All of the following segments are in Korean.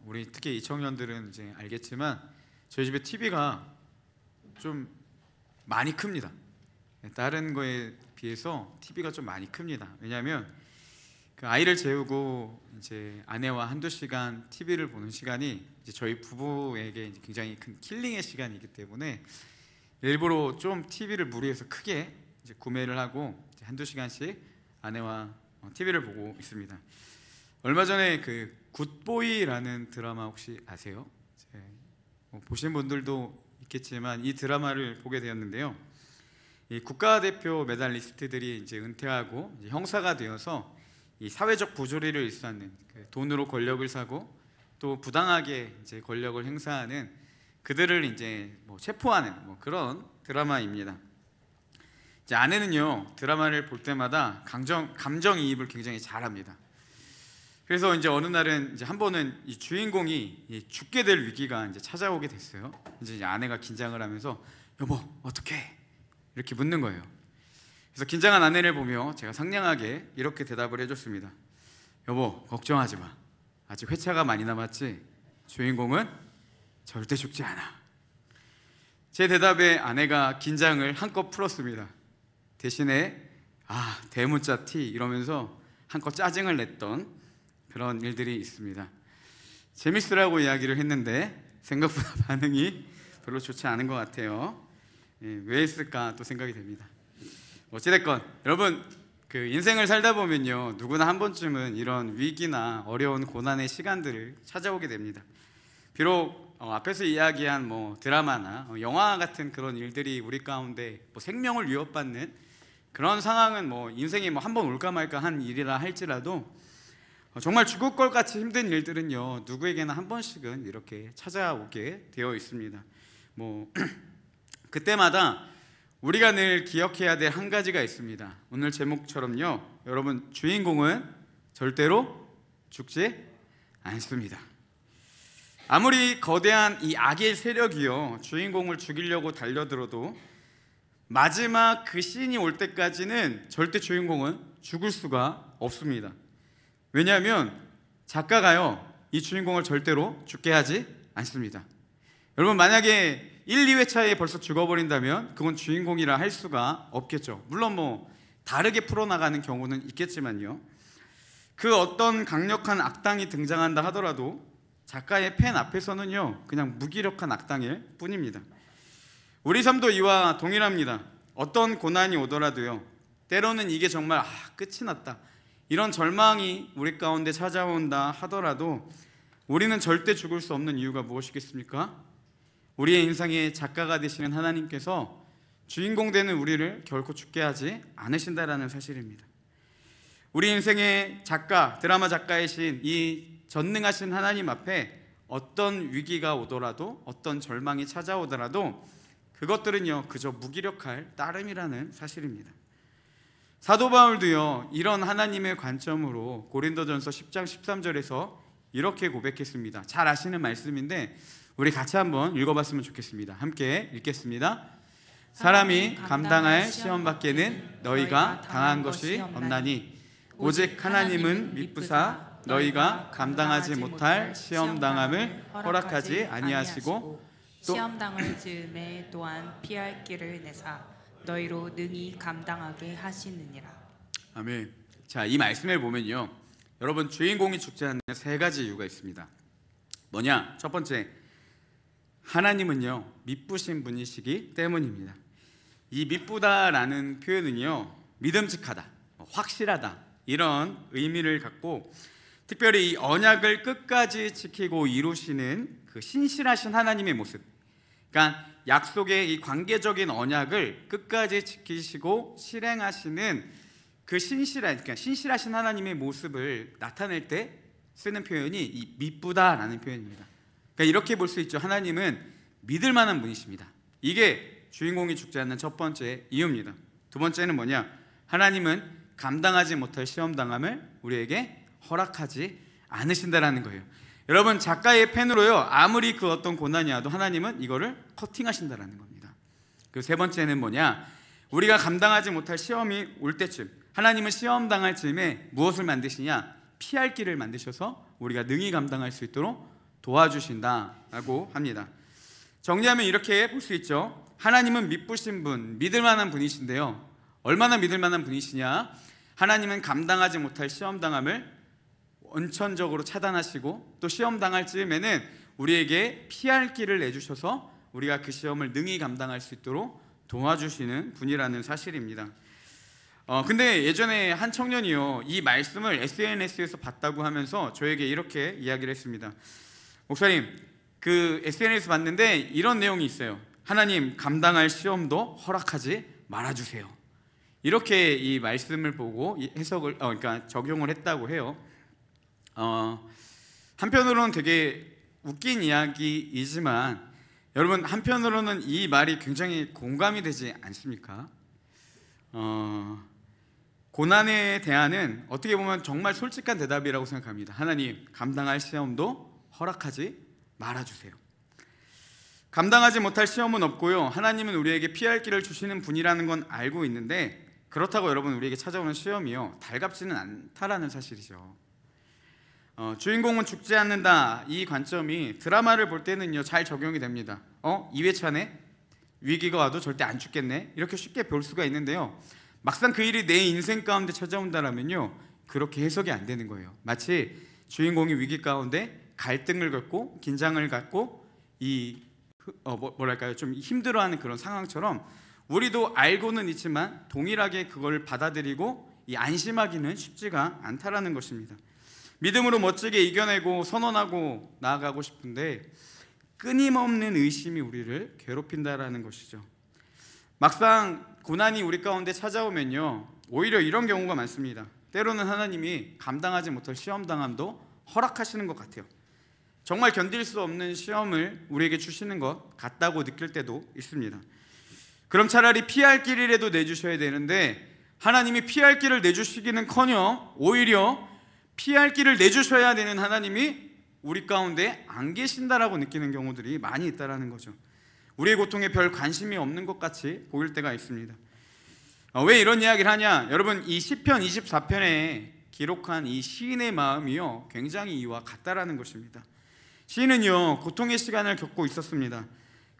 우리 특히 이 청년들은 이제 알겠지만 저희 집에 TV가 좀 많이 큽니다. 다른 거에 비해서 TV가 좀 많이 큽니다. 왜냐하면 그 아이를 재우고 이제 아내와 한두 시간 TV를 보는 시간이 이제 저희 부부에게 이제 굉장히 큰 킬링의 시간이기 때문에 일부러 좀 TV를 무리해서 크게 이제 구매를 하고 이제 한두 시간씩 아내와 TV를 보고 있습니다. 얼마 전에 그 굿보이라는 드라마 혹시 아세요? 보신 분들도 있겠지만 이 드라마를 보게 되었는데요. 이 국가대표 메달리스트들이 이제 은퇴하고 이제 형사가 되어서 이 사회적 부조리를 일삼는 돈으로 권력을 사고 또 부당하게 이제 권력을 행사하는 그들을 이제 체포하는 그런 드라마입니다. 이제 아내는요 드라마를 볼 때마다 감정이입을 굉장히 잘합니다. 그래서 이제 어느 날은 이제 한 번은 이 주인공이 죽게 될 위기가 이제 찾아오게 됐어요. 이제 아내가 긴장을 하면서 여보 어떡해? 이렇게 묻는 거예요. 그래서 긴장한 아내를 보며 제가 상냥하게 이렇게 대답을 해줬습니다. 여보 걱정하지 마. 아직 회차가 많이 남았지. 주인공은 절대 죽지 않아. 제 대답에 아내가 긴장을 한껏 풀었습니다. 대신에 대문자 T 이러면서 한껏 짜증을 냈던 그런 일들이 있습니다. 재밌으라고 이야기를 했는데 생각보다 반응이 별로 좋지 않은 것 같아요. 왜 했을까 또 생각이 됩니다. 어찌됐건 여러분 그 인생을 살다 보면요 누구나 한 번쯤은 이런 위기나 어려운 고난의 시간들을 찾아오게 됩니다. 비록 앞에서 이야기한 드라마나 영화 같은 그런 일들이 우리 가운데 생명을 위협받는 그런 상황은 인생에 한 번 올까 말까 한 일이라 할지라도 정말 죽을 것 같이 힘든 일들은요 누구에게나 한 번씩은 이렇게 찾아오게 되어 있습니다. 그때마다 우리가 늘 기억해야 될 한 가지가 있습니다. 오늘 제목처럼요 여러분 주인공은 절대로 죽지 않습니다. 아무리 거대한 이 악의 세력이요 주인공을 죽이려고 달려들어도 마지막 그 씬이 올 때까지는 절대 주인공은 죽을 수가 없습니다. 왜냐하면 작가가요 이 주인공을 절대로 죽게 하지 않습니다. 여러분 만약에 1, 2회차에 벌써 죽어버린다면 그건 주인공이라 할 수가 없겠죠. 물론 다르게 풀어나가는 경우는 있겠지만요 그 어떤 강력한 악당이 등장한다 하더라도 작가의 펜 앞에서는요 그냥 무기력한 악당일 뿐입니다. 우리 삶도 이와 동일합니다. 어떤 고난이 오더라도요 때로는 이게 정말 끝이 났다 이런 절망이 우리 가운데 찾아온다 하더라도 우리는 절대 죽을 수 없는 이유가 무엇이겠습니까? 우리의 인생의 작가가 되시는 하나님께서 주인공 되는 우리를 결코 죽게 하지 않으신다라는 사실입니다. 우리 인생의 작가, 드라마 작가이신 이 전능하신 하나님 앞에 어떤 위기가 오더라도 어떤 절망이 찾아오더라도 그것들은요 그저 무기력할 따름이라는 사실입니다. 사도 바울도요 이런 하나님의 관점으로 고린도전서 10장 13절에서 이렇게 고백했습니다. 잘 아시는 말씀인데 우리 같이 한번 읽어봤으면 좋겠습니다. 함께 읽겠습니다. 사람이 감당할 시험 밖에는 너희가 당한 것이 없나니 오직 하나님은 미쁘사 너희가 감당하지 못할 시험 당함을 허락하지 아니하시고 또 시험 당을 즈음에 또한 피할 길을 내사 너희로 능히 감당하게 하시느니라. 아멘. 자, 이 말씀을 보면요 여러분 주인공이 죽지 않는 세 가지 이유가 있습니다. 뭐냐? 첫 번째, 하나님은요 미쁘신 분이시기 때문입니다. 이 미쁘다라는 표현은요 믿음직하다, 확실하다 이런 의미를 갖고 특별히 이 언약을 끝까지 지키고 이루시는 그 신실하신 하나님의 모습, 그러니까 약속의 이 관계적인 언약을 끝까지 지키시고 실행하시는 그 신실하신 하나님의 모습을 나타낼 때 쓰는 표현이 이 미쁘다라는 표현입니다. 그러니까 이렇게 볼 수 있죠. 하나님은 믿을 만한 분이십니다. 이게 주인공이 죽지 않는 첫 번째 이유입니다. 두 번째는 뭐냐? 하나님은 감당하지 못할 시험 당함을 우리에게 허락하지 않으신다라는 거예요. 여러분 작가의 펜으로요 아무리 그 어떤 고난이 와도 하나님은 이거를 커팅하신다라는 겁니다. 그 세 번째는 뭐냐? 우리가 감당하지 못할 시험이 올 때쯤 하나님은 시험 당할 즈음에 무엇을 만드시냐? 피할 길을 만드셔서 우리가 능히 감당할 수 있도록 도와주신다라고 합니다. 정리하면 이렇게 볼 수 있죠. 하나님은 믿으신 분, 믿을 만한 분이신데요. 얼마나 믿을 만한 분이시냐? 하나님은 감당하지 못할 시험당함을 원천적으로 차단하시고 또 시험당할 즈음에는 우리에게 피할 길을 내주셔서 우리가 그 시험을 능히 감당할 수 있도록 도와주시는 분이라는 사실입니다. 근데 예전에 한 청년이요, 이 말씀을 SNS에서 봤다고 하면서 저에게 이렇게 이야기를 했습니다. 목사님, 그 SNS 봤는데 이런 내용이 있어요. 하나님, 감당할 시험도 허락하지 말아주세요. 이렇게 이 말씀을 보고 해석을 그러니까 적용을 했다고 해요. 한편으로는 되게 웃긴 이야기이지만 여러분, 한편으로는 이 말이 굉장히 공감이 되지 않습니까? 고난에 대한은 어떻게 보면 정말 솔직한 대답이라고 생각합니다. 하나님, 감당할 시험도 허락하지 말아주세요. 감당하지 못할 시험은 없고요, 하나님은 우리에게 피할 길을 주시는 분이라는 건 알고 있는데, 그렇다고 여러분, 우리에게 찾아오는 시험이요, 달갑지는 않다라는 사실이죠. 주인공은 죽지 않는다, 이 관점이 드라마를 볼 때는요 잘 적용이 됩니다. 2회차네? 위기가 와도 절대 안 죽겠네? 이렇게 쉽게 볼 수가 있는데요, 막상 그 일이 내 인생 가운데 찾아온다라면요 그렇게 해석이 안 되는 거예요. 마치 주인공이 위기 가운데 갈등을 겪고 긴장을 갖고 좀 힘들어하는 그런 상황처럼 우리도 알고는 있지만 동일하게 그걸 받아들이고 안심하기는 쉽지가 않다라는 것입니다. 믿음으로 멋지게 이겨내고 선언하고 나아가고 싶은데 끊임없는 의심이 우리를 괴롭힌다라는 것이죠. 막상 고난이 우리 가운데 찾아오면요 오히려 이런 경우가 많습니다. 때로는 하나님이 감당하지 못할 시험당함도 허락하시는 것 같아요. 정말 견딜 수 없는 시험을 우리에게 주시는 것 같다고 느낄 때도 있습니다. 그럼 차라리 피할 길이라도 내주셔야 되는데 하나님이 피할 길을 내주시기는커녕 오히려 피할 길을 내주셔야 되는 하나님이 우리 가운데 안 계신다라고 느끼는 경우들이 많이 있다는 거죠. 우리의 고통에 별 관심이 없는 것 같이 보일 때가 있습니다. 왜 이런 이야기를 하냐? 여러분, 이 시편 24편에 기록한 이 시인의 마음이요 굉장히 이와 같다라는 것입니다. 시인은요 고통의 시간을 겪고 있었습니다.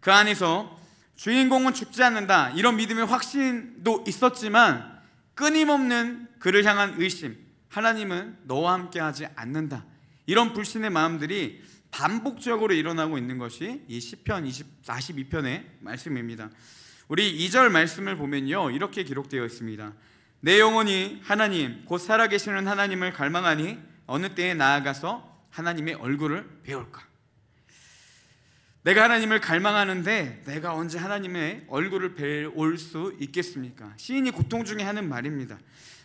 그 안에서 주인공은 죽지 않는다, 이런 믿음의 확신도 있었지만 끊임없는 그를 향한 의심, 하나님은 너와 함께 하지 않는다, 이런 불신의 마음들이 반복적으로 일어나고 있는 것이 이 시편 42편의 말씀입니다. 우리 2절 말씀을 보면요 이렇게 기록되어 있습니다. 내 영혼이 하나님 곧 살아계시는 하나님을 갈망하니 어느 때에 나아가서 하나님의 얼굴을 배울까. 내가 하나님을 갈망하는데 내가 언제 하나님의 얼굴을 배울 수 있겠습니까? 시인이 고통 중에 하는 말입니다.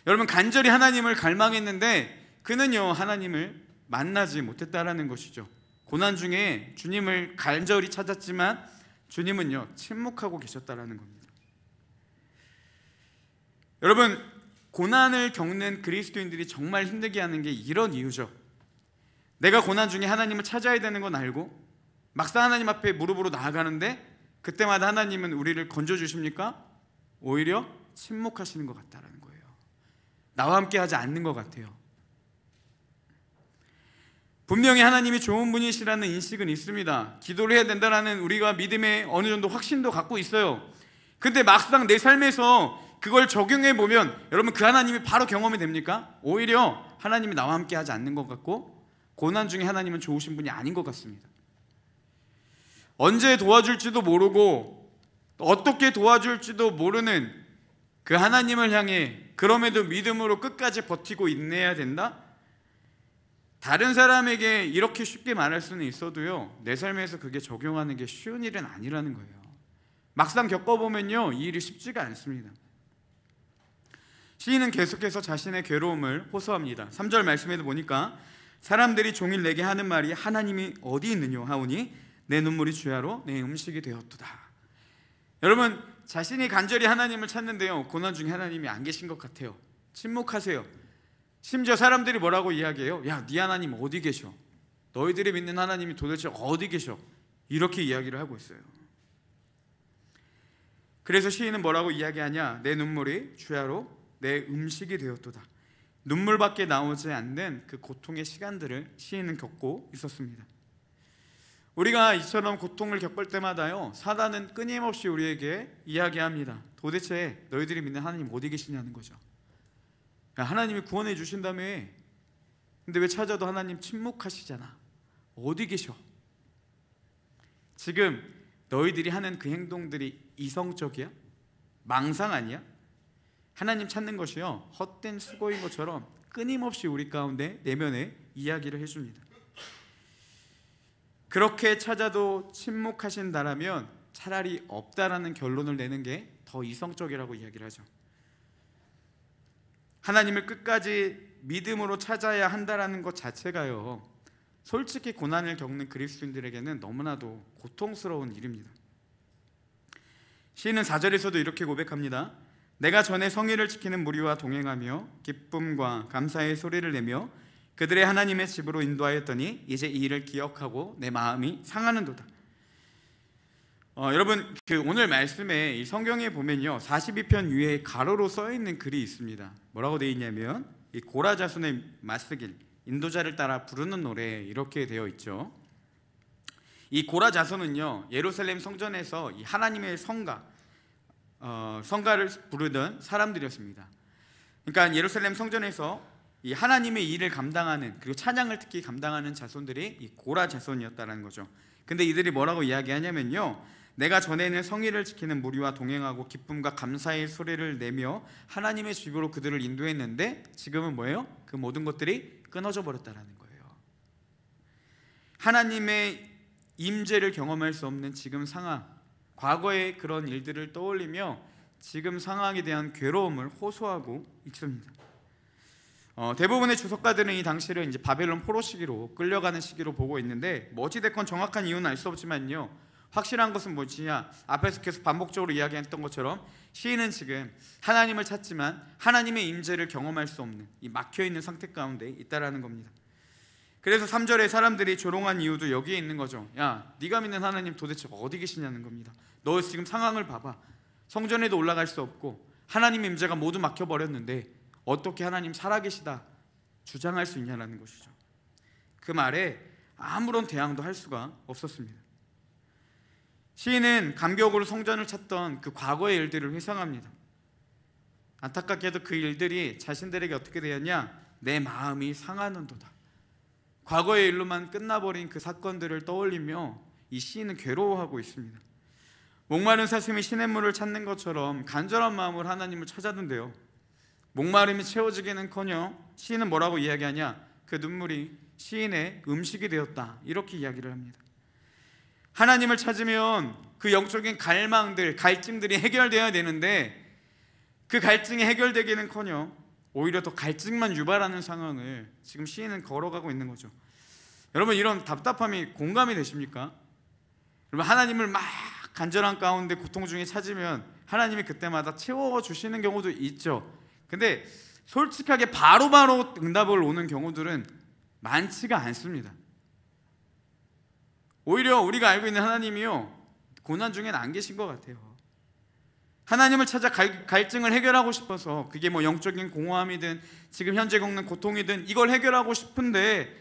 여러분, 간절히 하나님을 갈망했는데 그는요 하나님을 만나지 못했다라는 것이죠. 고난 중에 주님을 간절히 찾았지만 주님은요 침묵하고 계셨다라는 겁니다. 여러분, 고난을 겪는 그리스도인들이 정말 힘들게 하는 게 이런 이유죠. 내가 고난 중에 하나님을 찾아야 되는 건 알고 막상 하나님 앞에 무릎으로 나아가는데 그때마다 하나님은 우리를 건져주십니까? 오히려 침묵하시는 것 같다라는 거예요. 나와 함께 하지 않는 것 같아요. 분명히 하나님이 좋은 분이시라는 인식은 있습니다. 기도를 해야 된다라는 우리가 믿음의 어느 정도 확신도 갖고 있어요. 근데 막상 내 삶에서 그걸 적용해 보면 여러분, 그 하나님이 바로 경험이 됩니까? 오히려 하나님이 나와 함께 하지 않는 것 같고 고난 중에 하나님은 좋으신 분이 아닌 것 같습니다. 언제 도와줄지도 모르고 어떻게 도와줄지도 모르는 그 하나님을 향해 그럼에도 믿음으로 끝까지 버티고 인내해야 된다? 다른 사람에게 이렇게 쉽게 말할 수는 있어도요 내 삶에서 그게 적용하는 게 쉬운 일은 아니라는 거예요. 막상 겪어보면요 이 일이 쉽지가 않습니다. 시인은 계속해서 자신의 괴로움을 호소합니다. 3절 말씀에도 보니까 사람들이 종일 내게 하는 말이 하나님이 어디 있느냐 하오니 내 눈물이 주야로 내 음식이 되었도다. 여러분, 자신이 간절히 하나님을 찾는데요 고난 중에 하나님이 안 계신 것 같아요. 침묵하세요. 심지어 사람들이 뭐라고 이야기해요? 야, 네 하나님 어디 계셔? 너희들이 믿는 하나님이 도대체 어디 계셔? 이렇게 이야기를 하고 있어요. 그래서 시인은 뭐라고 이야기하냐? 내 눈물이 주야로 내 음식이 되었도다. 눈물밖에 나오지 않는 그 고통의 시간들을 시인은 겪고 있었습니다. 우리가 이처럼 고통을 겪을 때마다요, 사단은 끊임없이 우리에게 이야기합니다. 도대체 너희들이 믿는 하나님 어디 계시냐는 거죠. 야, 하나님이 구원해 주신다며. 근데 왜 찾아도 하나님 침묵하시잖아. 어디 계셔? 지금 너희들이 하는 그 행동들이 이성적이야? 망상 아니야? 하나님 찾는 것이요, 헛된 수고인 것처럼 끊임없이 우리 가운데 내면에 이야기를 해줍니다. 그렇게 찾아도 침묵하신다라면 차라리 없다라는 결론을 내는 게 더 이성적이라고 이야기를 하죠. 하나님을 끝까지 믿음으로 찾아야 한다라는 것 자체가요, 솔직히 고난을 겪는 그리스도인들에게는 너무나도 고통스러운 일입니다. 시인은 4절에서도 이렇게 고백합니다. 내가 전에 성의를 지키는 무리와 동행하며 기쁨과 감사의 소리를 내며 그들의 하나님의 집으로 인도하였더니 이제 이 일을 기억하고 내 마음이 상하는도다. 여러분, 오늘 말씀에 이 성경에 보면요, 42편 위에 가로로 써 있는 글이 있습니다. 뭐라고 되어 있냐면 이 고라 자손의 맞쓰길, 인도자를 따라 부르는 노래, 이렇게 되어 있죠. 이 고라 자손은요, 예루살렘 성전에서 이 하나님의 성가를 부르던 사람들이었습니다. 그러니까 예루살렘 성전에서 이 하나님의 일을 감당하는, 그리고 찬양을 특히 감당하는 자손들이 이 고라 자손이었다는 거죠. 근데 이들이 뭐라고 이야기하냐면요, 내가 전에는 성의를 지키는 무리와 동행하고 기쁨과 감사의 소리를 내며 하나님의 집으로 그들을 인도했는데 지금은 뭐예요? 그 모든 것들이 끊어져 버렸다는 거예요. 하나님의 임재를 경험할 수 없는 지금 상황, 과거의 그런 일들을 떠올리며 지금 상황에 대한 괴로움을 호소하고 있습니다. 대부분의 주석가들은 이 당시를 이제 바벨론 포로 시기로 끌려가는 시기로 보고 있는데, 뭐 어찌됐건 정확한 이유는 알 수 없지만요, 확실한 것은 뭐지냐, 앞에서 계속 반복적으로 이야기했던 것처럼 시인은 지금 하나님을 찾지만 하나님의 임재를 경험할 수 없는 이 막혀있는 상태 가운데 있다라는 겁니다. 그래서 3절에 사람들이 조롱한 이유도 여기에 있는 거죠. 야, 네가 믿는 하나님 도대체 어디 계시냐는 겁니다. 너 지금 상황을 봐봐. 성전에도 올라갈 수 없고 하나님의 임재가 모두 막혀버렸는데 어떻게 하나님 살아계시다 주장할 수 있냐는 것이죠. 그 말에 아무런 대항도 할 수가 없었습니다. 시인은 감격으로 성전을 찾던 그 과거의 일들을 회상합니다. 안타깝게도 그 일들이 자신들에게 어떻게 되었냐, 내 마음이 상하는도다. 과거의 일로만 끝나버린 그 사건들을 떠올리며 이 시인은 괴로워하고 있습니다. 목마른 사슴이 시냇물을 찾는 것처럼 간절한 마음으로 하나님을 찾았는데요, 목마름이 채워지기는커녕 시인은 뭐라고 이야기하냐, 그 눈물이 시인의 음식이 되었다, 이렇게 이야기를 합니다. 하나님을 찾으면 그 영적인 갈망들, 갈증들이 해결되어야 되는데 그 갈증이 해결되기는커녕 오히려 더 갈증만 유발하는 상황을 지금 시인은 걸어가고 있는 거죠. 여러분, 이런 답답함이 공감이 되십니까? 여러분, 하나님을 막 간절한 가운데 고통 중에 찾으면 하나님이 그때마다 채워주시는 경우도 있죠. 근데 솔직하게 바로바로 응답을 오는 경우들은 많지가 않습니다. 오히려 우리가 알고 있는 하나님이요, 고난 중에는 안 계신 것 같아요. 하나님을 찾아 갈증을 해결하고 싶어서, 그게 뭐 영적인 공허함이든 지금 현재 겪는 고통이든 이걸 해결하고 싶은데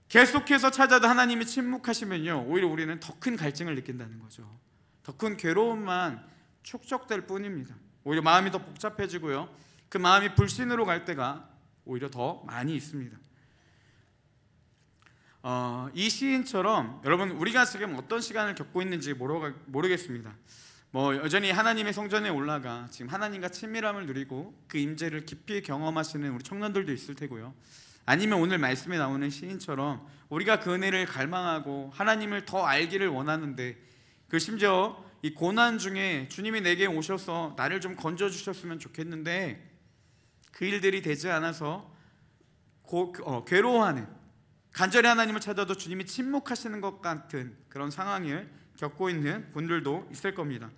계속해서 찾아도 하나님이 침묵하시면요, 오히려 우리는 더 큰 갈증을 느낀다는 거죠. 더 큰 괴로움만 축적될 뿐입니다. 오히려 마음이 더 복잡해지고요, 그 마음이 불신으로 갈 때가 오히려 더 많이 있습니다. 이 시인처럼 여러분, 우리가 지금 어떤 시간을 겪고 있는지 모르겠습니다. 뭐 여전히 하나님의 성전에 올라가 지금 하나님과 친밀함을 누리고 그 임재를 깊이 경험하시는 우리 청년들도 있을 테고요, 아니면 오늘 말씀에 나오는 시인처럼 우리가 그 은혜를 갈망하고 하나님을 더 알기를 원하는데, 그 심지어 이 고난 중에 주님이 내게 오셔서 나를 좀 건져주셨으면 좋겠는데 그 일들이 되지 않아서 괴로워하는, 간절히 하나님을 찾아도 주님이 침묵하시는 것 같은 그런 상황을 겪고 있는 분들도 있을 겁니다.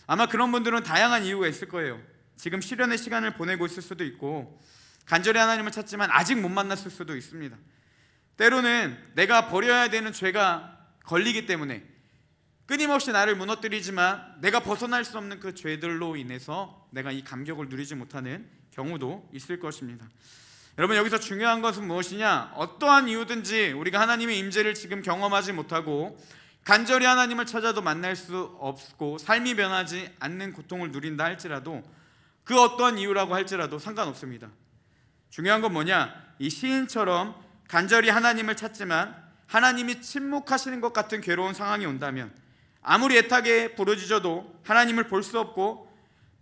아마 그런 분들은 다양한 이유가 있을 거예요. 지금 시련의 시간을 보내고 있을 수도 있고, 간절히 하나님을 찾지만 아직 못 만났을 수도 있습니다. 때로는 내가 버려야 되는 죄가 걸리기 때문에 끊임없이 나를 무너뜨리지만 내가 벗어날 수 없는 그 죄들로 인해서 내가 이 감격을 누리지 못하는 경우도 있을 것입니다. 여러분, 여기서 중요한 것은 무엇이냐? 어떠한 이유든지 우리가 하나님의 임재를 지금 경험하지 못하고 간절히 하나님을 찾아도 만날 수 없고 삶이 변하지 않는 고통을 누린다 할지라도, 그 어떠한 이유라고 할지라도 상관없습니다. 중요한 건 뭐냐? 이 시인처럼 간절히 하나님을 찾지만 하나님이 침묵하시는 것 같은 괴로운 상황이 온다면, 아무리 애타게 부르짖어도 하나님을 볼 수 없고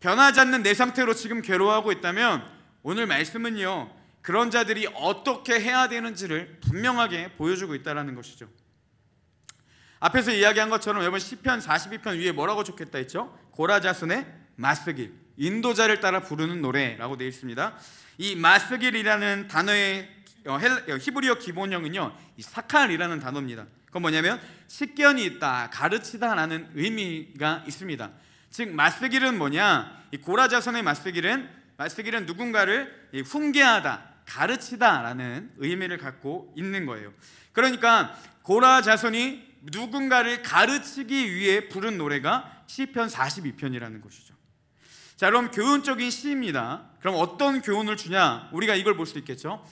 변하지 않는 내 상태로 지금 괴로워하고 있다면, 오늘 말씀은요, 그런 자들이 어떻게 해야 되는지를 분명하게 보여주고 있다는 것이죠. 앞에서 이야기한 것처럼 여러분, 시편 42편 위에 뭐라고 적혔다 했죠? 고라자손의 마스길, 인도자를 따라 부르는 노래라고 되어 있습니다. 이 마스길이라는 단어의 히브리어 기본형은요, 이 사칼이라는 단어입니다. 그건 뭐냐면 식견이 있다, 가르치다 라는 의미가 있습니다. 즉 마스길은 뭐냐? 이 고라자손의 마스길은 누군가를 훈계하다, 가르치다 라는 의미를 갖고 있는 거예요. 그러니까 고라자손이 누군가를 가르치기 위해 부른 노래가 시편 42편이라는 것이죠. 자, 그럼 교훈적인 시입니다. 그럼 어떤 교훈을 주냐? 우리가 이걸 볼 수 있겠죠.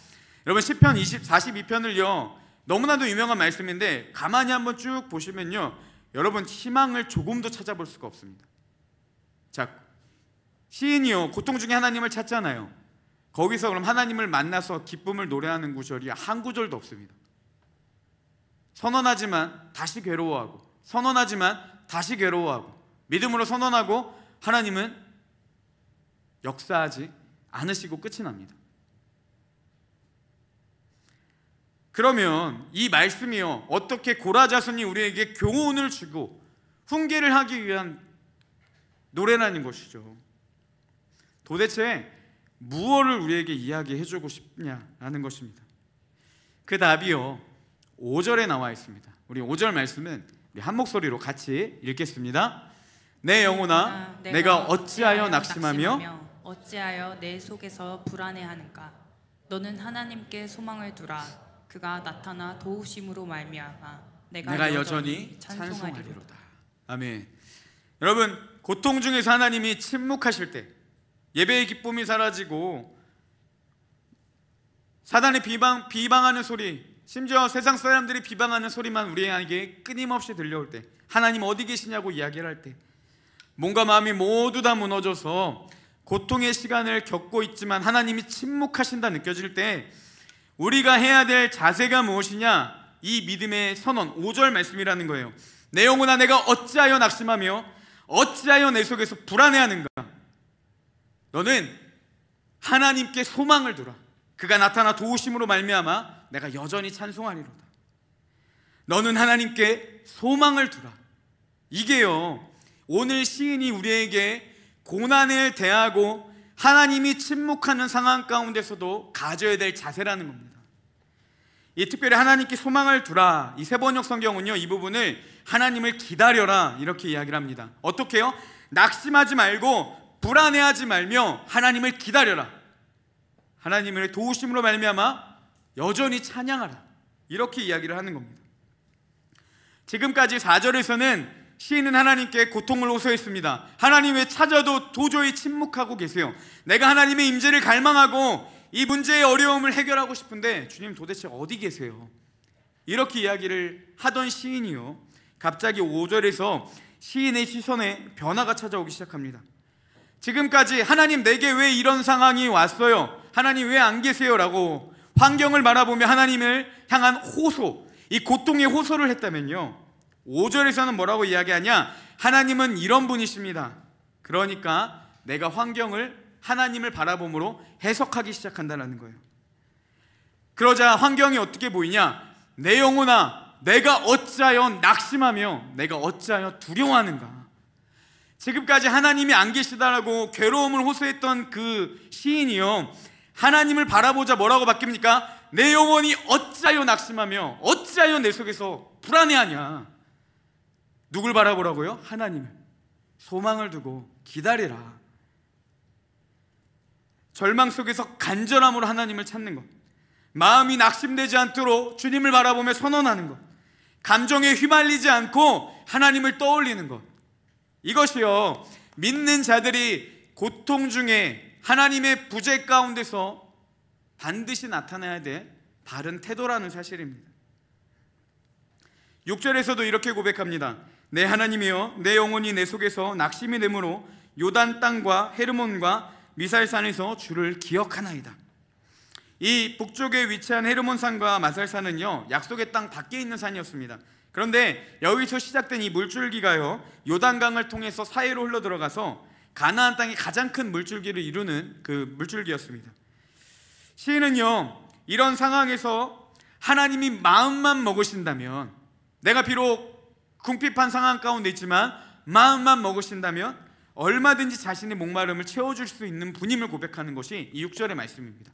여러분, 시편 42편을요, 너무나도 유명한 말씀인데 가만히 한번 쭉 보시면요, 여러분 희망을 조금도 찾아볼 수가 없습니다. 자, 시인이요, 고통 중에 하나님을 찾잖아요. 거기서 그럼 하나님을 만나서 기쁨을 노래하는 구절이 한 구절도 없습니다. 선언하지만 다시 괴로워하고, 선언하지만 다시 괴로워하고, 믿음으로 선언하고 하나님은 역사하지 않으시고 끝이 납니다. 그러면 이 말씀이요, 어떻게 고라자손이 우리에게 교훈을 주고 훈계를 하기 위한 노래라는 것이죠. 도대체 무엇을 우리에게 이야기해주고 싶냐라는 것입니다. 그 답이요, 5절에 나와 있습니다. 우리 5절 말씀은 우리 한 목소리로 같이 읽겠습니다. 내 영혼아, 내가 어찌하여 낙심하며 어찌하여 내 속에서 불안해하는가? 너는 하나님께 소망을 두라. 그가 나타나 도우심으로 말미암아 내가 여전히 찬송하리로다. 아멘. 여러분, 고통 중에서 하나님이 침묵하실 때, 예배의 기쁨이 사라지고 사단이 비방하는 소리, 심지어 세상 사람들이 비방하는 소리만 우리에게 끊임없이 들려올 때, 하나님 어디 계시냐고 이야기를 할 때, 몸과 마음이 모두 다 무너져서 고통의 시간을 겪고 있지만 하나님이 침묵하신다 느껴질 때, 우리가 해야 될 자세가 무엇이냐? 이 믿음의 선언, 5절 말씀이라는 거예요. 내 영혼아, 내가 어찌하여 낙심하며 어찌하여 내 속에서 불안해하는가? 너는 하나님께 소망을 두라. 그가 나타나 도우심으로 말미암아 내가 여전히 찬송하리로다. 너는 하나님께 소망을 두라. 이게요, 오늘 시인이 우리에게 고난을 대하고 하나님이 침묵하는 상황 가운데서도 가져야 될 자세라는 겁니다. 이 특별히 하나님께 소망을 두라, 이 세번역 성경은요, 이 부분을 하나님을 기다려라 이렇게 이야기를 합니다. 어떻게요? 낙심하지 말고 불안해하지 말며 하나님을 기다려라. 하나님의 도우심으로 말미암아 여전히 찬양하라, 이렇게 이야기를 하는 겁니다. 지금까지 4절에서는 시인은 하나님께 고통을 호소했습니다. 하나님 왜 찾아도 도저히 침묵하고 계세요? 내가 하나님의 임재를 갈망하고 이 문제의 어려움을 해결하고 싶은데 주님 도대체 어디 계세요? 이렇게 이야기를 하던 시인이요, 갑자기 5절에서 시인의 시선에 변화가 찾아오기 시작합니다. 지금까지 하나님 내게 왜 이런 상황이 왔어요? 하나님 왜 안 계세요? 라고 환경을 바라보며 하나님을 향한 호소, 이 고통의 호소를 했다면요, 5절에서는 뭐라고 이야기하냐? 하나님은 이런 분이십니다. 그러니까 내가 환경을 하나님을 바라봄으로 해석하기 시작한다는 거예요. 그러자 환경이 어떻게 보이냐? 내 영혼아, 내가 어찌하여 낙심하며 내가 어찌하여 두려워하는가? 지금까지 하나님이 안 계시다라고 괴로움을 호소했던 그 시인이요, 하나님을 바라보자 뭐라고 바뀝니까? 내 영혼이 어찌하여 낙심하며 어찌하여 내 속에서 불안해하냐? 누굴 바라보라고요? 하나님을. 소망을 두고 기다리라. 절망 속에서 간절함으로 하나님을 찾는 것, 마음이 낙심되지 않도록 주님을 바라보며 선언하는 것, 감정에 휘말리지 않고 하나님을 떠올리는 것, 이것이요, 믿는 자들이 고통 중에 하나님의 부재 가운데서 반드시 나타나야 될 바른 태도라는 사실입니다. 6절에서도 이렇게 고백합니다. 내 하나님이여, 내 영혼이 내 속에서 낙심이 되므로 요단 땅과 헤르몬과 미살산에서 주를 기억하나이다. 이 북쪽에 위치한 헤르몬산과 마살산은요, 약속의 땅 밖에 있는 산이었습니다. 그런데 여기서 시작된 이 물줄기가요, 요단강을 통해서 사이로 흘러 들어가서 가나안 땅의 가장 큰 물줄기를 이루는 그 물줄기였습니다. 시인은요, 이런 상황에서 하나님이 마음만 먹으신다면, 내가 비록 궁핍한 상황 가운데 있지만 마음만 먹으신다면 얼마든지 자신의 목마름을 채워줄 수 있는 분임을 고백하는 것이 이 6절의 말씀입니다.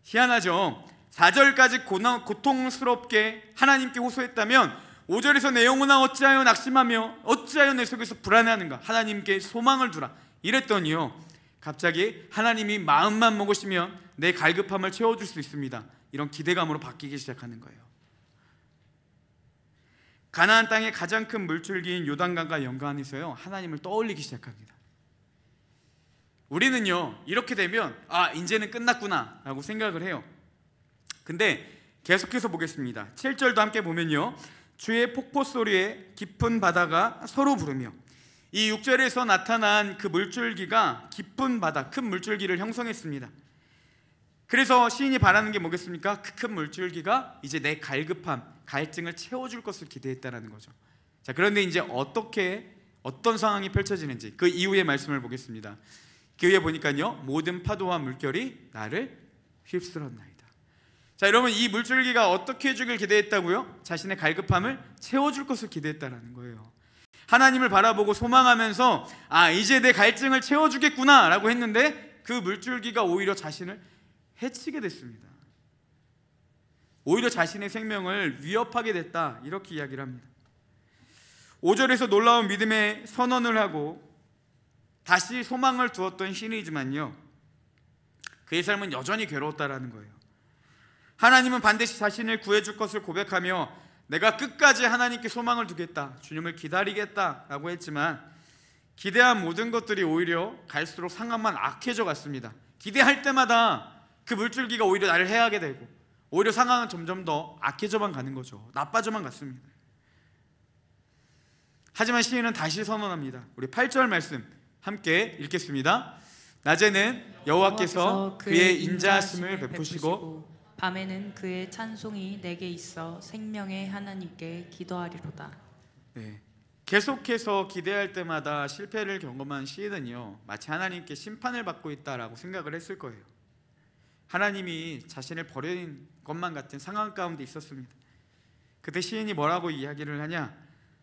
희한하죠. 4절까지 고통스럽게 하나님께 호소했다면 5절에서 내 영혼아 어찌하여 낙심하며 어찌하여 내 속에서 불안해하는가, 하나님께 소망을 두라 이랬더니요, 갑자기 하나님이 마음만 먹으시면 내 갈급함을 채워줄 수 있습니다, 이런 기대감으로 바뀌기 시작하는 거예요. 가나안 땅의 가장 큰 물줄기인 요단강과 연관해서요, 하나님을 떠올리기 시작합니다. 우리는요, 이렇게 되면 이제는 끝났구나 라고 생각을 해요. 근데 계속해서 보겠습니다. 7절도 함께 보면요, 주의 폭포 소리에 깊은 바다가 서로 부르며, 이 6절에서 나타난 그 물줄기가 깊은 바다, 큰 물줄기를 형성했습니다. 그래서 시인이 바라는 게 뭐겠습니까? 그 큰 물줄기가 이제 내 갈급함, 갈증을 채워줄 것을 기대했다는 거죠. 자, 그런데 이제 어떤 상황이 펼쳐지는지 그 이후의 말씀을 보겠습니다. 그 위에 보니까요, 모든 파도와 물결이 나를 휩쓸었나이다. 자, 여러분, 이 물줄기가 어떻게 해주길 기대했다고요? 자신의 갈급함을 채워줄 것을 기대했다는 거예요. 하나님을 바라보고 소망하면서 이제 내 갈증을 채워주겠구나 라고 했는데, 그 물줄기가 오히려 자신을 해치게 됐습니다. 오히려 자신의 생명을 위협하게 됐다, 이렇게 이야기를 합니다. 5절에서 놀라운 믿음의 선언을 하고 다시 소망을 두었던 시인이지만요, 그의 삶은 여전히 괴로웠다라는 거예요. 하나님은 반드시 자신을 구해줄 것을 고백하며 내가 끝까지 하나님께 소망을 두겠다, 주님을 기다리겠다 라고 했지만, 기대한 모든 것들이 오히려 갈수록 상황만 악해져 갔습니다. 기대할 때마다 그 물줄기가 오히려 나를 해하게 되고, 오히려 상황은 점점 더 악해져만 가는 거죠. 나빠져만 갔습니다. 하지만 시인은 다시 선언합니다. 우리 8절 말씀 함께 읽겠습니다. 낮에는 여호와께서 그의 인자하심을 베푸시고 밤에는 그의 찬송이 내게 있어 생명의 하나님께 기도하리로다. 네, 계속해서 기대할 때마다 실패를 경험한 시인은요, 마치 하나님께 심판을 받고 있다라고 생각을 했을 거예요. 하나님이 자신을 버린 것만 같은 상황 가운데 있었습니다. 그때 시인이 뭐라고 이야기를 하냐?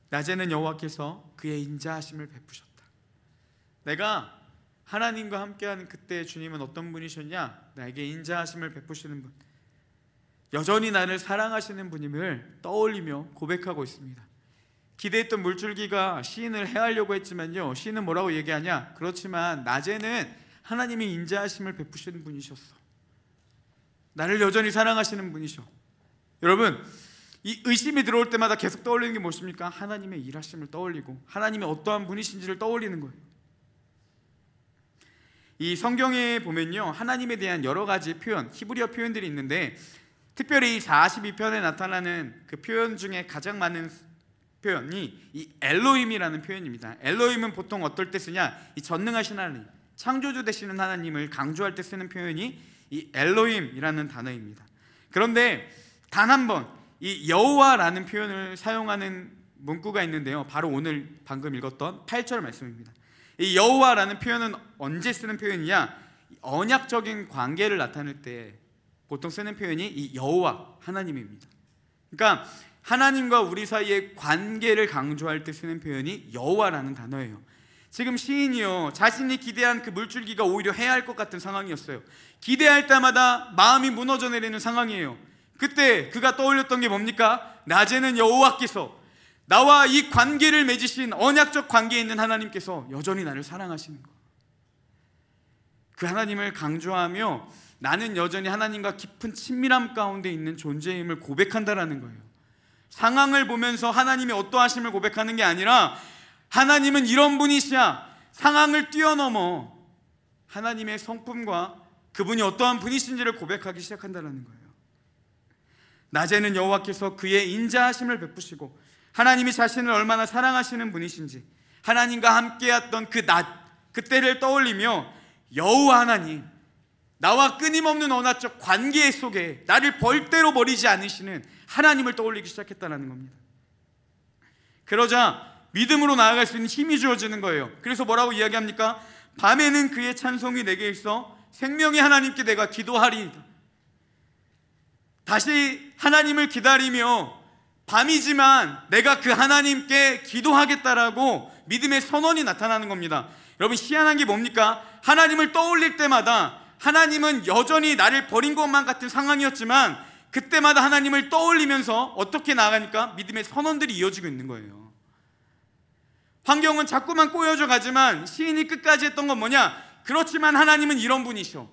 낮에는 여호와께서 그의 인자하심을 베푸셨다. 내가 하나님과 함께하는 그때 주님은 어떤 분이셨냐? 나에게 인자하심을 베푸시는 분, 여전히 나를 사랑하시는 분임을 떠올리며 고백하고 있습니다. 기대했던 물줄기가 시인을 해하려고 했지만요, 시인은 뭐라고 얘기하냐? 그렇지만 낮에는 하나님이 인자하심을 베푸시는 분이셨어. 나를 여전히 사랑하시는 분이셔. 여러분, 이 의심이 들어올 때마다 계속 떠올리는 게 무엇입니까? 하나님의 일하심을 떠올리고 하나님의 어떠한 분이신지를 떠올리는 거예요. 이 성경에 보면요, 하나님에 대한 여러 가지 표현, 히브리어 표현들이 있는데, 특별히 이 42편에 나타나는 그 표현 중에 가장 많은 표현이 이 엘로힘이라는 표현입니다. 엘로힘은 보통 어떨 때 쓰냐? 이 전능하신 하나님, 창조주 되시는 하나님을 강조할 때 쓰는 표현이 이 엘로힘이라는 단어입니다. 그런데 단 한 번 이 여호와라는 표현을 사용하는 문구가 있는데요, 바로 오늘 방금 읽었던 8절 말씀입니다. 이 여호와라는 표현은 언제 쓰는 표현이냐? 언약적인 관계를 나타낼 때 보통 쓰는 표현이 이 여호와 하나님입니다. 그러니까 하나님과 우리 사이의 관계를 강조할 때 쓰는 표현이 여호와라는 단어예요. 지금 시인이요, 자신이 기대한 그 물줄기가 오히려 해할 것 같은 상황이었어요. 기대할 때마다 마음이 무너져 내리는 상황이에요. 그때 그가 떠올렸던 게 뭡니까? 낮에는 여호와께서, 나와 이 관계를 맺으신 언약적 관계에 있는 하나님께서 여전히 나를 사랑하시는 것, 그 하나님을 강조하며 나는 여전히 하나님과 깊은 친밀함 가운데 있는 존재임을 고백한다라는 거예요. 상황을 보면서 하나님이 어떠하심을 고백하는 게 아니라, 하나님은 이런 분이시야, 상황을 뛰어넘어 하나님의 성품과 그분이 어떠한 분이신지를 고백하기 시작한다는 거예요. 낮에는 여호와께서 그의 인자하심을 베푸시고 하나님이 자신을 얼마나 사랑하시는 분이신지 하나님과 함께했던 그 낮, 그때를 떠올리며 여호와 하나님, 나와 끊임없는 언어적 관계 속에 나를 벌대로 버리지 않으시는 하나님을 떠올리기 시작했다는 겁니다. 그러자 믿음으로 나아갈 수 있는 힘이 주어지는 거예요. 그래서 뭐라고 이야기합니까? 밤에는 그의 찬송이 내게 있어 생명의 하나님께 내가 기도하리이다. 다시 하나님을 기다리며 밤이지만 내가 그 하나님께 기도하겠다라고 믿음의 선언이 나타나는 겁니다. 여러분, 희한한 게 뭡니까? 하나님을 떠올릴 때마다 하나님은 여전히 나를 버린 것만 같은 상황이었지만 그때마다 하나님을 떠올리면서 어떻게 나아가니까 믿음의 선언들이 이어지고 있는 거예요. 환경은 자꾸만 꼬여져 가지만 시인이 끝까지 했던 건 뭐냐? 그렇지만 하나님은 이런 분이셔.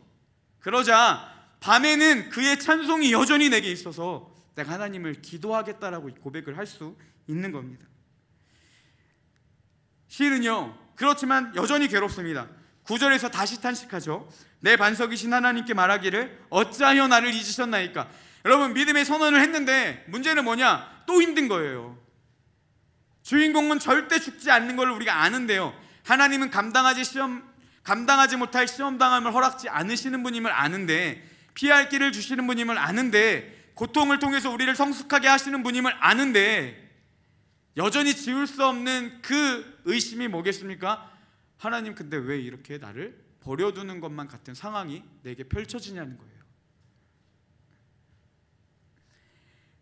그러자 밤에는 그의 찬송이 여전히 내게 있어서 내가 하나님을 기도하겠다라고 고백을 할 수 있는 겁니다. 시인은요, 그렇지만 여전히 괴롭습니다. 9절에서 다시 탄식하죠. 내 반석이신 하나님께 말하기를 어찌하여 나를 잊으셨나이까. 여러분, 믿음의 선언을 했는데 문제는 뭐냐? 또 힘든 거예요. 주인공은 절대 죽지 않는 걸 우리가 아는데요, 하나님은 감당하지 못할 시험당함을 허락지 않으시는 분임을 아는데, 피할 길을 주시는 분임을 아는데, 고통을 통해서 우리를 성숙하게 하시는 분임을 아는데 여전히 지울 수 없는 그 의심이 뭐겠습니까? 하나님, 근데 왜 이렇게 나를 버려두는 것만 같은 상황이 내게 펼쳐지냐는 거예요.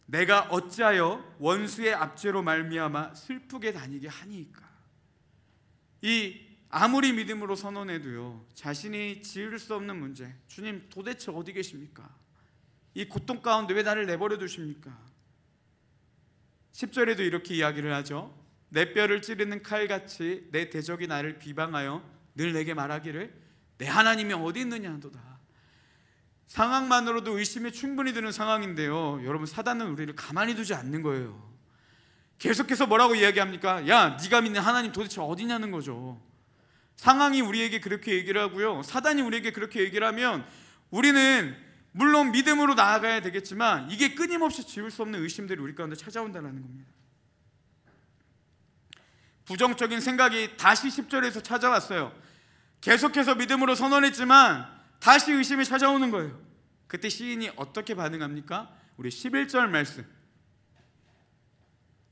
내가 어찌하여 원수의 압제로 말미암아 슬프게 다니게 하니까. 이 아무리 믿음으로 선언해도요, 자신이 지을 수 없는 문제, 주님 도대체 어디 계십니까? 이 고통 가운데 왜 나를 내버려 두십니까? 10절에도 이렇게 이야기를 하죠. 내 뼈를 찌르는 칼같이 내 대적이 나를 비방하여 늘 내게 말하기를 내 하나님이 어디 있느냐 하도다. 상황만으로도 의심이 충분히 드는 상황인데요, 여러분, 사단은 우리를 가만히 두지 않는 거예요. 계속해서 뭐라고 이야기합니까? 야, 네가 믿는 하나님 도대체 어디냐는 거죠. 상황이 우리에게 그렇게 얘기를 하고요, 사단이 우리에게 그렇게 얘기를 하면 우리는 물론 믿음으로 나아가야 되겠지만 이게 끊임없이 지울 수 없는 의심들이 우리 가운데 찾아온다는 겁니다. 부정적인 생각이 다시 10절에서 찾아왔어요. 계속해서 믿음으로 선언했지만 다시 의심이 찾아오는 거예요. 그때 시인이 어떻게 반응합니까? 우리 11절 말씀,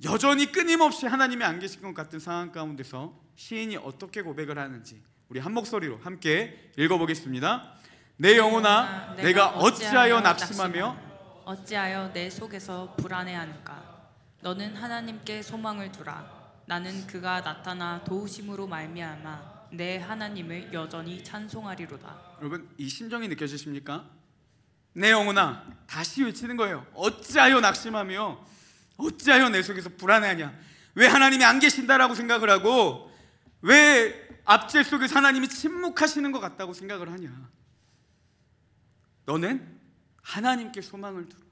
여전히 끊임없이 하나님이 안 계신 것 같은 상황 가운데서 시인이 어떻게 고백을 하는지 우리 한 목소리로 함께 읽어보겠습니다. 내 영혼아, 내가 어찌하여 낙심하며 어찌하여 내 속에서 불안해하는가. 너는 하나님께 소망을 두라. 나는 그가 나타나 도우심으로 말미암아 내 하나님을 여전히 찬송하리로다. 여러분, 이 심정이 느껴지십니까? 내 영혼아, 다시 외치는 거예요. 어찌하여 낙심하며 어찌하여 내 속에서 불안해하냐. 왜 하나님이 안 계신다라고 생각을 하고 왜 압제 속에서 하나님이 침묵하시는 것 같다고 생각을 하냐. 너는 하나님께 소망을 두라.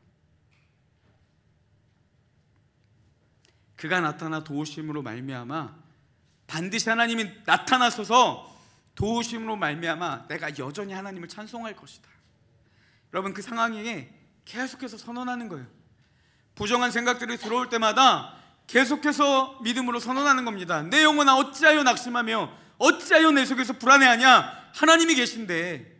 그가 나타나 도우심으로 말미암아, 반드시 하나님이 나타나셔서 도우심으로 말미암아 내가 여전히 하나님을 찬송할 것이다. 여러분, 그 상황에 계속해서 선언하는 거예요. 부정한 생각들이 들어올 때마다 계속해서 믿음으로 선언하는 겁니다. 내 영혼아, 어찌하여 낙심하며 어찌하여 내 속에서 불안해하냐. 하나님이 계신데,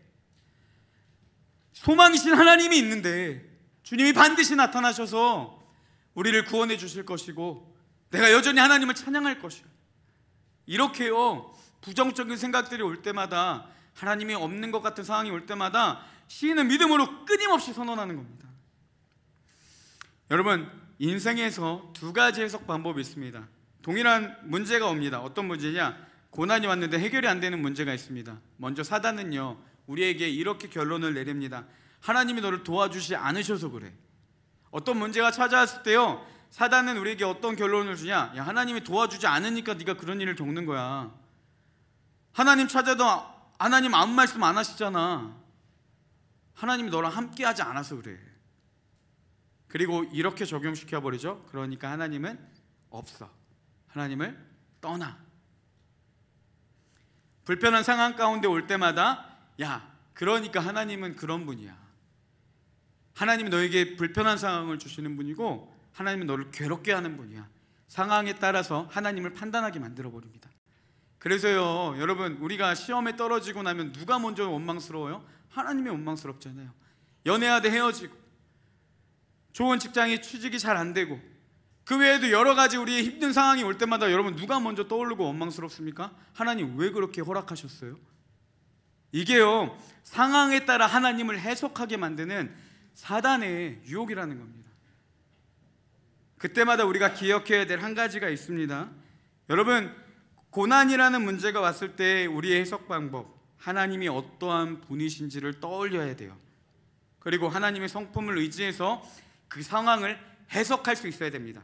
소망이신 하나님이 있는데 주님이 반드시 나타나셔서 우리를 구원해 주실 것이고 내가 여전히 하나님을 찬양할 것이요. 이렇게요, 부정적인 생각들이 올 때마다, 하나님이 없는 것 같은 상황이 올 때마다 시인은 믿음으로 끊임없이 선언하는 겁니다. 여러분, 인생에서 두 가지 해석 방법이 있습니다. 동일한 문제가 옵니다. 어떤 문제냐? 고난이 왔는데 해결이 안 되는 문제가 있습니다. 먼저 사단은요, 우리에게 이렇게 결론을 내립니다. 하나님이 너를 도와주지 않으셔서 그래. 어떤 문제가 찾아왔을 때요, 사단은 우리에게 어떤 결론을 주냐? 야, 하나님이 도와주지 않으니까 네가 그런 일을 겪는 거야. 하나님 찾아도 하나님 아무 말씀 안 하시잖아. 하나님이 너랑 함께 하지 않아서 그래. 그리고 이렇게 적용시켜버리죠. 그러니까 하나님은 없어. 하나님을 떠나. 불편한 상황 가운데 올 때마다 야, 그러니까 하나님은 그런 분이야. 하나님은 너에게 불편한 상황을 주시는 분이고 하나님은 너를 괴롭게 하는 분이야. 상황에 따라서 하나님을 판단하게 만들어 버립니다. 그래서요, 여러분, 우리가 시험에 떨어지고 나면 누가 먼저 원망스러워요? 하나님이 원망스럽잖아요. 연애하다 헤어지고, 좋은 직장에 취직이 잘 안 되고, 그 외에도 여러 가지 우리의 힘든 상황이 올 때마다 여러분 누가 먼저 떠오르고 원망스럽습니까? 하나님 왜 그렇게 허락하셨어요? 이게요, 상황에 따라 하나님을 해석하게 만드는 사단의 유혹이라는 겁니다. 그때마다 우리가 기억해야 될 한 가지가 있습니다. 여러분, 고난이라는 문제가 왔을 때 우리의 해석 방법, 하나님이 어떠한 분이신지를 떠올려야 돼요. 그리고 하나님의 성품을 의지해서 그 상황을 해석할 수 있어야 됩니다.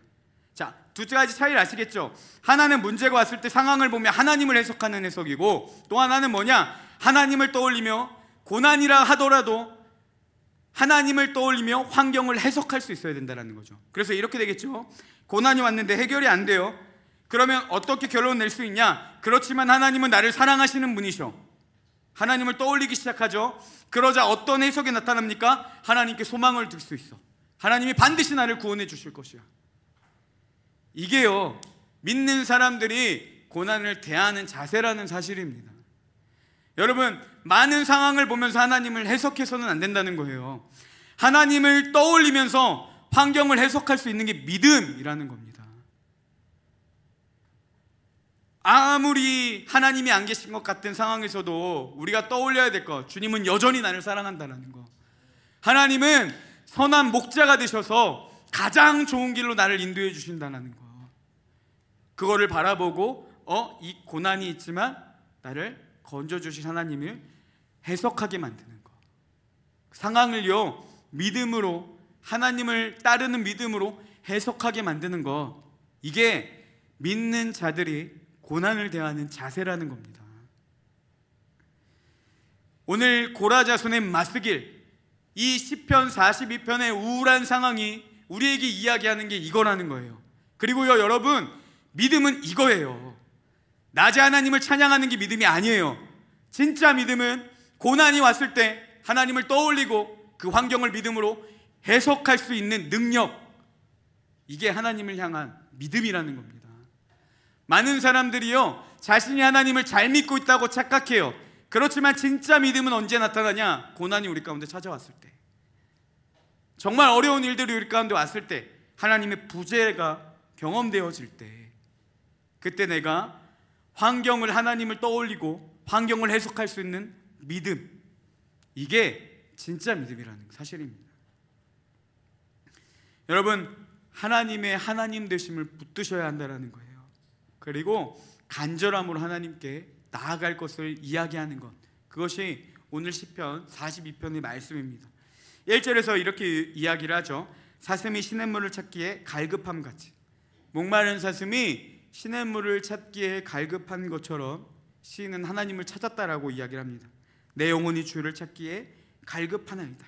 자, 두 가지 차이를 아시겠죠? 하나는 문제가 왔을 때 상황을 보며 하나님을 해석하는 해석이고, 또 하나는 뭐냐? 하나님을 떠올리며 고난이라 하더라도 하나님을 떠올리며 환경을 해석할 수 있어야 된다는 거죠. 그래서 이렇게 되겠죠. 고난이 왔는데 해결이 안 돼요. 그러면 어떻게 결론 낼 수 있냐? 그렇지만 하나님은 나를 사랑하시는 분이셔. 하나님을 떠올리기 시작하죠. 그러자 어떤 해석이 나타납니까? 하나님께 소망을 둘 수 있어. 하나님이 반드시 나를 구원해 주실 것이야. 이게요, 믿는 사람들이 고난을 대하는 자세라는 사실입니다. 여러분, 많은 상황을 보면서 하나님을 해석해서는 안 된다는 거예요. 하나님을 떠올리면서 환경을 해석할 수 있는 게 믿음이라는 겁니다. 아무리 하나님이 안 계신 것 같은 상황에서도 우리가 떠올려야 될 것, 주님은 여전히 나를 사랑한다는 거. 하나님은 선한 목자가 되셔서 가장 좋은 길로 나를 인도해 주신다는 거. 그거를 바라보고 이 고난이 있지만 나를 건져주신 하나님을 해석하게 만드는 거. 상황을요, 믿음으로, 하나님을 따르는 믿음으로 해석하게 만드는 거. 이게 믿는 자들이 고난을 대하는 자세라는 겁니다. 오늘 고라자손의 마스길, 이 시편 42편의 우울한 상황이 우리에게 이야기하는 게 이거라는 거예요. 그리고요, 여러분, 믿음은 이거예요. 낮에 하나님을 찬양하는 게 믿음이 아니에요. 진짜 믿음은 고난이 왔을 때 하나님을 떠올리고 그 환경을 믿음으로 해석할 수 있는 능력, 이게 하나님을 향한 믿음이라는 겁니다. 많은 사람들이요, 자신이 하나님을 잘 믿고 있다고 착각해요. 그렇지만 진짜 믿음은 언제 나타나냐? 고난이 우리 가운데 찾아왔을 때, 정말 어려운 일들이 우리 가운데 왔을 때, 하나님의 부재가 경험되어질 때, 그때 내가 환경을, 하나님을 떠올리고 환경을 해석할 수 있는 믿음, 이게 진짜 믿음이라는 사실입니다. 여러분, 하나님의 하나님 되심을 붙드셔야 한다는 거예요. 그리고 간절함으로 하나님께 나아갈 것을 이야기하는 것, 그것이 오늘 시편 42편의 말씀입니다. 1절에서 이렇게 이야기를 하죠. 사슴이 시냇물을 찾기에 갈급함같이, 목마른 사슴이 시냇물을 찾기에 갈급한 것처럼 시인은 하나님을 찾았다라고 이야기를 합니다. 내 영혼이 주를 찾기에 갈급하나이다.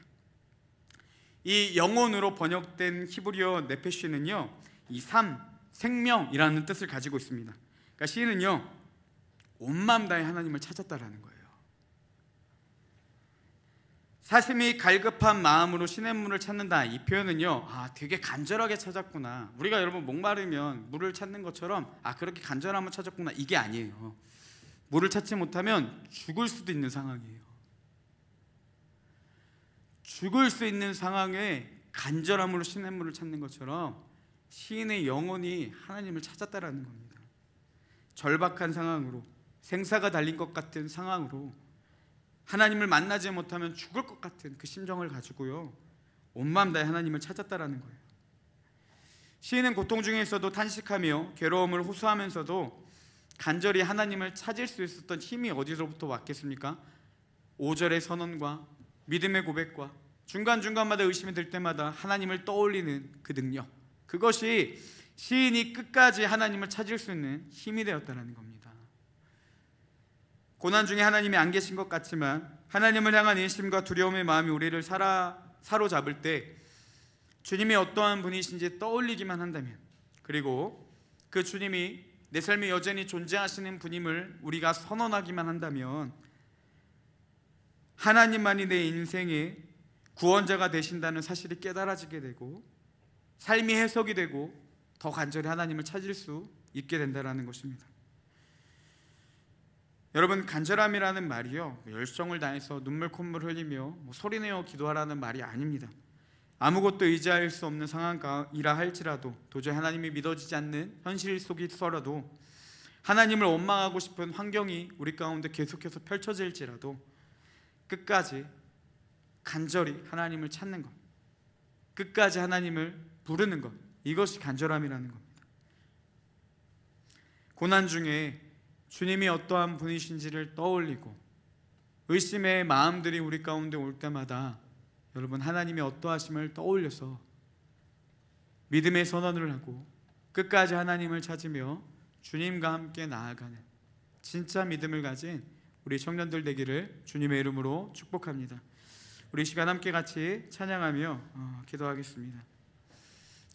이 영혼으로 번역된 히브리어 네페시는요, 이 삶, 생명이라는 뜻을 가지고 있습니다. 그러니까 시인은요, 온 마음 다해 하나님을 찾았다라는 거예요. 사슴이 갈급한 마음으로 시냇물을 찾는다, 이 표현은요, 되게 간절하게 찾았구나, 우리가 여러분 목마르면 물을 찾는 것처럼 그렇게 간절함을 찾았구나, 이게 아니에요. 물을 찾지 못하면 죽을 수도 있는 상황이에요. 죽을 수 있는 상황에 간절함으로 시냇물을 찾는 것처럼 시인의 영혼이 하나님을 찾았다라는 겁니다. 절박한 상황으로, 생사가 달린 것 같은 상황으로, 하나님을 만나지 못하면 죽을 것 같은 그 심정을 가지고요, 온 마음 다해 하나님을 찾았다라는 거예요. 시인은 고통 중에서도 탄식하며 괴로움을 호소하면서도 간절히 하나님을 찾을 수 있었던 힘이 어디서부터 왔겠습니까? 5절의 선언과 믿음의 고백과 중간중간마다 의심이 들 때마다 하나님을 떠올리는 그 능력, 그것이 시인이 끝까지 하나님을 찾을 수 있는 힘이 되었다는 겁니다. 고난 중에 하나님이 안 계신 것 같지만 하나님을 향한 인심과 두려움의 마음이 우리를 사로잡을 때 주님이 어떠한 분이신지 떠올리기만 한다면, 그리고 그 주님이 내 삶에 여전히 존재하시는 분임을 우리가 선언하기만 한다면 하나님만이 내 인생의 구원자가 되신다는 사실이 깨달아지게 되고 삶이 해석이 되고 더 간절히 하나님을 찾을 수 있게 된다는 것입니다. 여러분, 간절함이라는 말이요, 열정을 다해서 눈물 콧물 흘리며 소리내어 기도하라는 말이 아닙니다. 아무것도 의지할 수 없는 상황이라 할지라도, 도저히 하나님이 믿어지지 않는 현실 속이서라도, 하나님을 원망하고 싶은 환경이 우리 가운데 계속해서 펼쳐질지라도 끝까지 간절히 하나님을 찾는 것, 끝까지 하나님을 부르는 것, 이것이 간절함이라는 겁니다. 고난 중에 주님이 어떠한 분이신지를 떠올리고 의심의 마음들이 우리 가운데 올 때마다 여러분, 하나님이 어떠하심을 떠올려서 믿음의 선언을 하고 끝까지 하나님을 찾으며 주님과 함께 나아가는 진짜 믿음을 가진 우리 청년들 되기를 주님의 이름으로 축복합니다. 우리 시간 함께 같이 찬양하며 기도하겠습니다.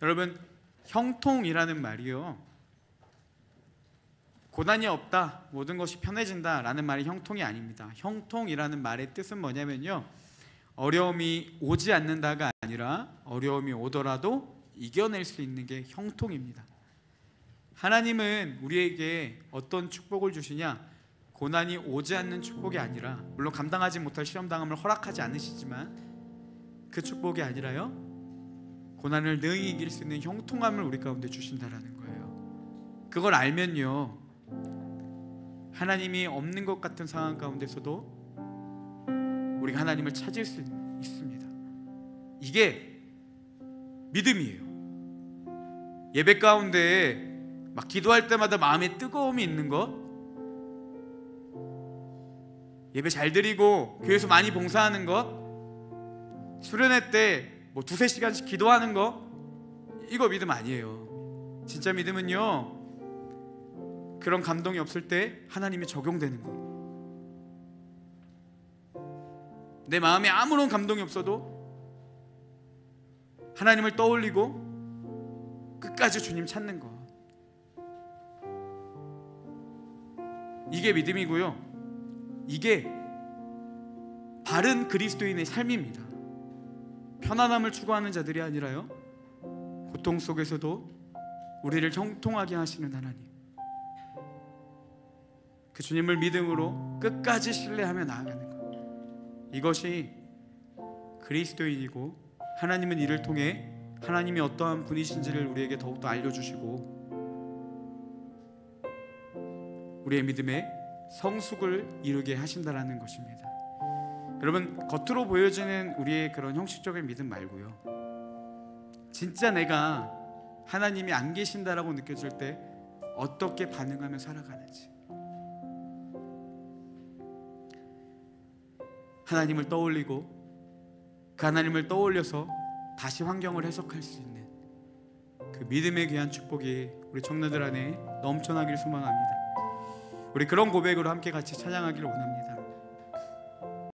여러분, 형통이라는 말이요, 고난이 없다, 모든 것이 편해진다 라는 말이 형통이 아닙니다. 형통이라는 말의 뜻은 뭐냐면요, 어려움이 오지 않는다가 아니라 어려움이 오더라도 이겨낼 수 있는 게 형통입니다. 하나님은 우리에게 어떤 축복을 주시냐, 고난이 오지 않는 축복이 아니라, 물론 감당하지 못할 시험당함을 허락하지 않으시지만 그 축복이 아니라요, 고난을 능히 이길 수 있는 형통함을 우리 가운데 주신다라는 거예요. 그걸 알면요, 하나님이 없는 것 같은 상황 가운데서도 우리가 하나님을 찾을 수 있습니다. 이게 믿음이에요. 예배 가운데 막 기도할 때마다 마음에 뜨거움이 있는 것, 예배 잘 드리고 교회에서 많이 봉사하는 것, 수련회 때 뭐 2-3시간씩 기도하는 것, 이거 믿음 아니에요. 진짜 믿음은요, 그런 감동이 없을 때 하나님이 적용되는 거. 내 마음에 아무런 감동이 없어도 하나님을 떠올리고 끝까지 주님 찾는 거, 이게 믿음이고요, 이게 바른 그리스도인의 삶입니다. 편안함을 추구하는 자들이 아니라요, 고통 속에서도 우리를 형통하게 하시는 하나님, 그 주님을 믿음으로 끝까지 신뢰하며 나아가는 것, 이것이 그리스도인이고, 하나님은 이를 통해 하나님이 어떠한 분이신지를 우리에게 더욱더 알려주시고 우리의 믿음에 성숙을 이루게 하신다라는 것입니다. 여러분, 겉으로 보여지는 우리의 그런 형식적인 믿음 말고요, 진짜 내가 하나님이 안 계신다라고 느껴질 때 어떻게 반응하며 살아가는지, 하나님을 떠올리고 그 하나님을 떠올려서 다시 환경을 해석할 수 있는 그 믿음의 귀한 축복이 우리 청년들 안에 넘쳐나길 소망합니다. 우리 그런 고백으로 함께 같이 찬양하기를 원합니다.